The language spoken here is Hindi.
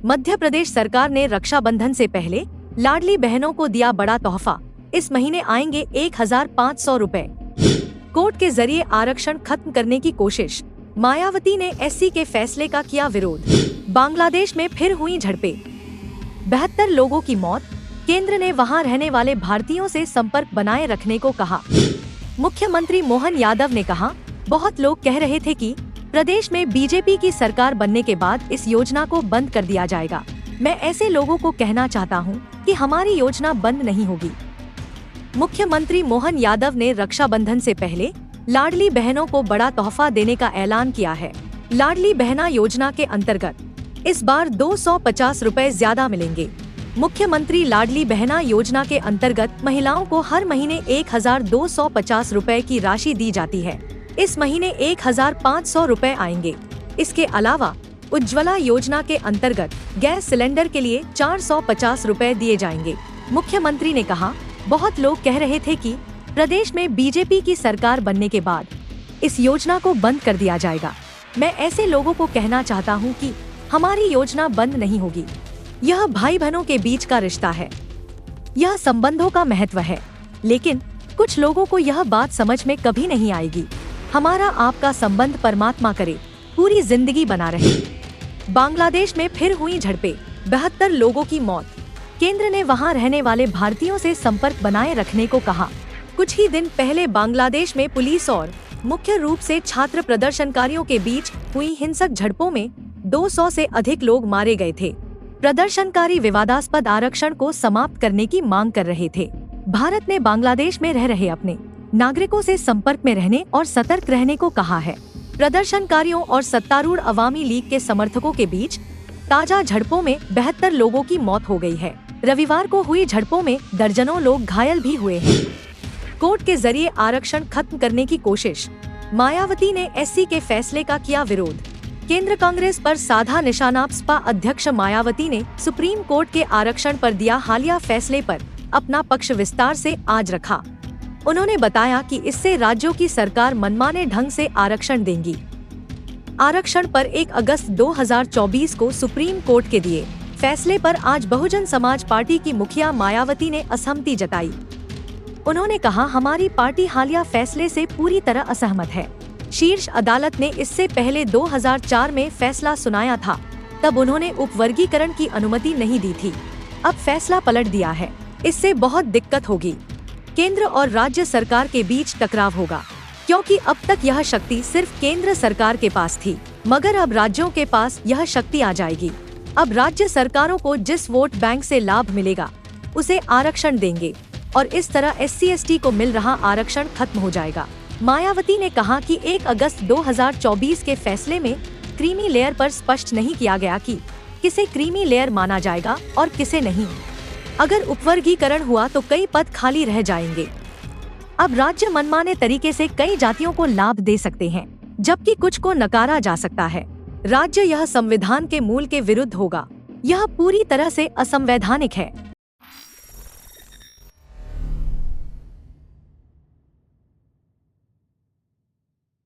मध्य प्रदेश सरकार ने रक्षाबंधन से पहले लाडली बहनों को दिया बड़ा तोहफा। इस महीने आएंगे 1,500 रुपए। कोर्ट के जरिए आरक्षण खत्म करने की कोशिश, मायावती ने एससी के फैसले का किया विरोध। बांग्लादेश में फिर हुई झड़पें, 72 लोगों की मौत। केंद्र ने वहां रहने वाले भारतीयों से संपर्क बनाए रखने को कहा। मुख्यमंत्री मोहन यादव ने कहा, बहुत लोग कह रहे थे कि प्रदेश में बीजेपी की सरकार बनने के बाद इस योजना को बंद कर दिया जाएगा। मैं ऐसे लोगों को कहना चाहता हूं कि हमारी योजना बंद नहीं होगी। मुख्यमंत्री मोहन यादव ने रक्षाबंधन से पहले लाडली बहनों को बड़ा तोहफा देने का ऐलान किया है। लाडली बहना योजना के अंतर्गत इस बार 250 रुपए ज्यादा मिलेंगे। मुख्यमंत्री लाडली बहना योजना के अंतर्गत महिलाओं को हर महीने 1,250 रुपए की राशि दी जाती है। इस महीने 1,500 रुपए आएंगे। इसके अलावा उज्ज्वला योजना के अंतर्गत गैस सिलेंडर के लिए 450 रुपए दिए जाएंगे। मुख्यमंत्री ने कहा, बहुत लोग कह रहे थे कि प्रदेश में बीजेपी की सरकार बनने के बाद इस योजना को बंद कर दिया जाएगा। मैं ऐसे लोगों को कहना चाहता हूं कि हमारी योजना बंद नहीं होगी। यह भाई बहनों के बीच का रिश्ता है, यह संबंधों का महत्व है। लेकिन कुछ लोगों को यह बात समझ में कभी नहीं आएगी। हमारा आपका संबंध परमात्मा करे पूरी जिंदगी बना रहे। बांग्लादेश में फिर हुई झड़पें, 72 लोगों की मौत। केंद्र ने वहां रहने वाले भारतीयों से संपर्क बनाए रखने को कहा। कुछ ही दिन पहले बांग्लादेश में पुलिस और मुख्य रूप से छात्र प्रदर्शनकारियों के बीच हुई हिंसक झड़पों में 200 से अधिक लोग मारे गए थे। प्रदर्शनकारी विवादास्पद आरक्षण को समाप्त करने की मांग कर रहे थे। भारत ने बांग्लादेश में रह रहे अपने नागरिकों से संपर्क में रहने और सतर्क रहने को कहा है। प्रदर्शनकारियों और सत्तारूढ़ अवामी लीग के समर्थकों के बीच ताजा झड़पों में 72 लोगों की मौत हो गई है। रविवार को हुई झड़पों में दर्जनों लोग घायल भी हुए हैं। कोर्ट के जरिए आरक्षण खत्म करने की कोशिश, मायावती ने एससी के फैसले का किया विरोध। केंद्र कांग्रेस पर साधा निशाना। सपा अध्यक्ष मायावती ने सुप्रीम कोर्ट के आरक्षण पर दिया हालिया फैसले पर अपना पक्ष विस्तार से आज रखा। उन्होंने बताया कि इससे राज्यों की सरकार मनमाने ढंग से आरक्षण देंगी। आरक्षण पर 1 अगस्त 2024 को सुप्रीम कोर्ट के दिए फैसले पर आज बहुजन समाज पार्टी की मुखिया मायावती ने असहमति जताई। उन्होंने कहा, हमारी पार्टी हालिया फैसले से पूरी तरह असहमत है। शीर्ष अदालत ने इससे पहले 2004 में फैसला सुनाया था, तब उन्होंने उपवर्गीकरण की अनुमति नहीं दी थी। अब फैसला पलट दिया है, इससे बहुत दिक्कत होगी। केंद्र और राज्य सरकार के बीच टकराव होगा, क्योंकि अब तक यह शक्ति सिर्फ केंद्र सरकार के पास थी, मगर अब राज्यों के पास यह शक्ति आ जाएगी। अब राज्य सरकारों को जिस वोट बैंक से लाभ मिलेगा उसे आरक्षण देंगे और इस तरह SC/ST को मिल रहा आरक्षण खत्म हो जाएगा। मायावती ने कहा कि 1 अगस्त 2024 के फैसले में क्रीमी लेयर पर स्पष्ट नहीं किया गया कि किसे क्रीमी लेयर माना जाएगा और किसे नहीं। अगर उपवर्गीकरण हुआ तो कई पद खाली रह जाएंगे। अब राज्य मनमाने तरीके से कई जातियों को लाभ दे सकते हैं, जबकि कुछ को नकारा जा सकता है। राज्य यह संविधान के मूल के विरुद्ध होगा। यह पूरी तरह से असंवैधानिक है।